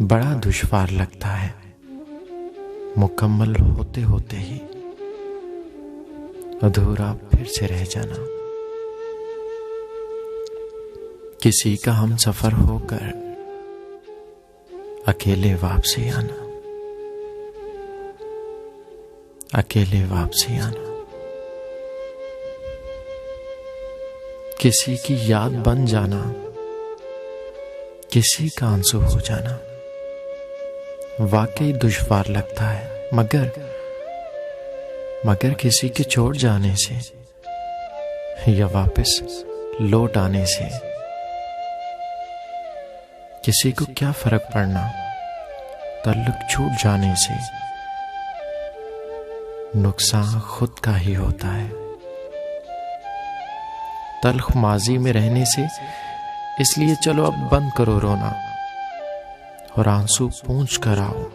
बड़ा दुश्वार लगता है मुकम्मल होते होते ही अधूरा फिर से रह जाना। किसी का हम सफर होकर अकेले वापसी आना, अकेले वापसी आना। किसी की याद बन जाना, किसी का आंसू हो जाना वाकई दुश्वार लगता है, मगर किसी के छोड़ जाने से या वापस लौट आने से किसी को क्या फर्क पड़ना। ताल्लुक छूट जाने से नुकसान खुद का ही होता है। तल्ख माजी में रहने से इसलिए चलो अब बंद करो रोना और आंसू पूंछ कर आओ।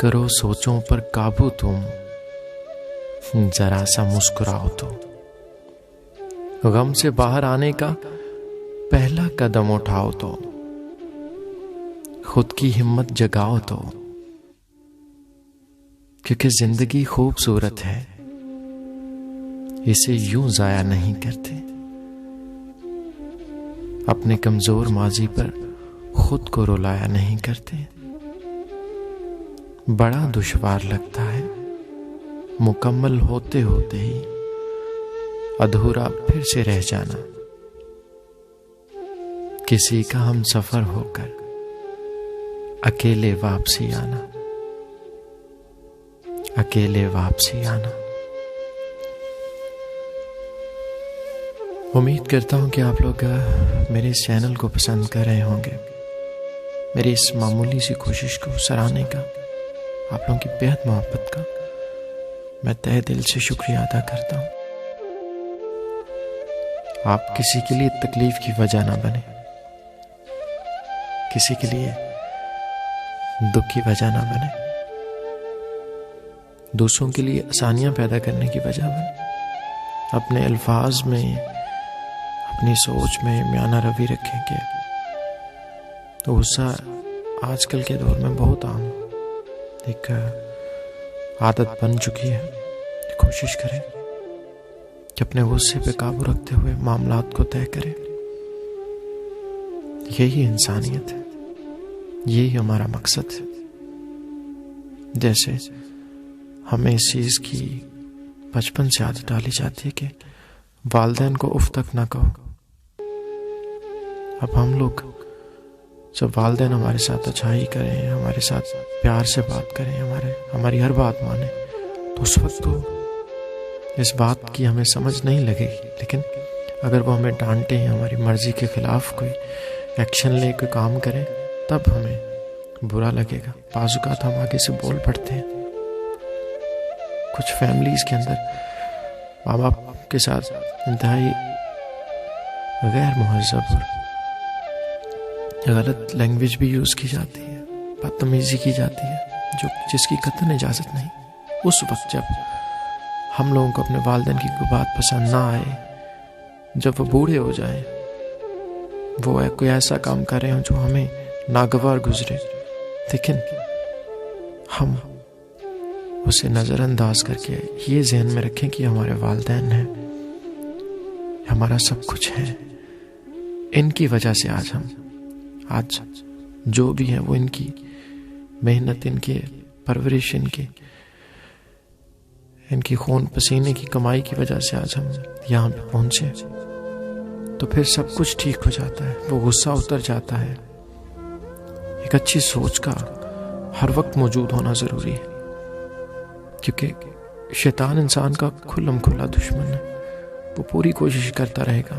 करो सोचों पर काबू तुम, जरा सा मुस्कुराओ तो। गम से बाहर आने का पहला कदम उठाओ तो, खुद की हिम्मत जगाओ तो। क्योंकि जिंदगी खूबसूरत है, इसे यूं जाया नहीं करते। अपने कमजोर माजी पर खुद को रुलाया नहीं करते। बड़ा दुश्वार लगता है मुकम्मल होते होते ही अधूरा फिर से रह जाना। किसी का हम सफर होकर अकेले वापसी आना, अकेले वापसी आना। उम्मीद करता हूं कि आप लोग मेरे इस चैनल को पसंद कर रहे होंगे। मेरी इस मामूली सी कोशिश को सराहने का, आप लोगों की बेहद मोहब्बत का मैं तहे दिल से शुक्रिया अदा करता हूं। आप किसी के लिए तकलीफ की वजह ना बने, किसी के लिए दुख की वजह ना बने, दूसरों के लिए आसानियां पैदा करने की वजह बने। अपने अल्फाज में, अपनी सोच में म्याना रवि रखेंगे तो गुस्सा आजकल के दौर में बहुत आम एक आदत बन चुकी है। कोशिश करें कि अपने गुस्से पे काबू रखते हुए मामलात को तय करें। यही इंसानियत है, यही हमारा मकसद है। जैसे हमें इस चीज की बचपन से आदत डाली जाती है कि वालिदैन को उफ तक ना कहो। अब हम लोग जब वालिदैन हमारे साथ अच्छाई करें, हमारे साथ प्यार से बात करें, हमारी हर बात माने, तो उस वक्त तो इस बात की हमें समझ नहीं लगेगी। लेकिन अगर वो हमें डांटे, हमारी मर्जी के खिलाफ कोई एक्शन ले, कोई काम करें, तब हमें बुरा लगेगा। बाजुकात हम आगे से बोल पड़ते हैं। कुछ फैमिलीज के अंदर माँ बाप के साथ इंतहाई गैर मुहज़्ज़ब और गलत लैंग्वेज भी यूज की जाती है, बदतमीजी की जाती है, जिसकी कतई इजाजत नहीं। उस वक्त जब हम लोगों को अपने वालिदैन की कोई बात पसंद ना आए, जब वो बूढ़े हो जाएं, वो कोई ऐसा काम कर रहे हो जो हमें नागवार गुजरे, लेकिन हम उसे नजरअंदाज करके ये ज़हन में रखें कि हमारे वालिदैन हैं, हमारा सब कुछ है, इनकी वजह से आज जो भी है वो इनकी मेहनत, इनके परवरिश, इनकी खून पसीने की कमाई की वजह से आज हम यहाँ पे पहुंचे। तो फिर सब कुछ ठीक हो जाता है, वो गुस्सा उतर जाता है। एक अच्छी सोच का हर वक्त मौजूद होना जरूरी है, क्योंकि शैतान इंसान का खुल्लम खुला दुश्मन है। वो पूरी कोशिश करता रहेगा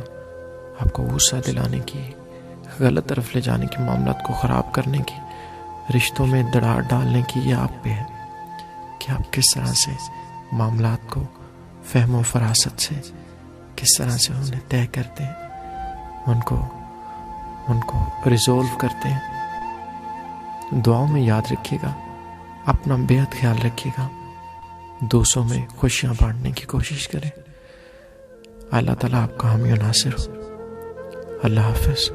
आपको गुस्सा दिलाने की, गलत तरफ ले जाने की, मामलात को ख़राब करने की, रिश्तों में दरार डालने की। ये आप पे है कि आप किस तरह से मामलात को फहमो फरासत से किस तरह से उन्हें तय करते हैं, उनको रिजोल्व करते हैं। दुआओं में याद रखिएगा, अपना बेहद ख्याल रखिएगा, दूसरों में खुशियां बांटने की कोशिश करें। अल्लाह ताला आपका हामी और नासिर हो। अल्लाह हाफ़िज़।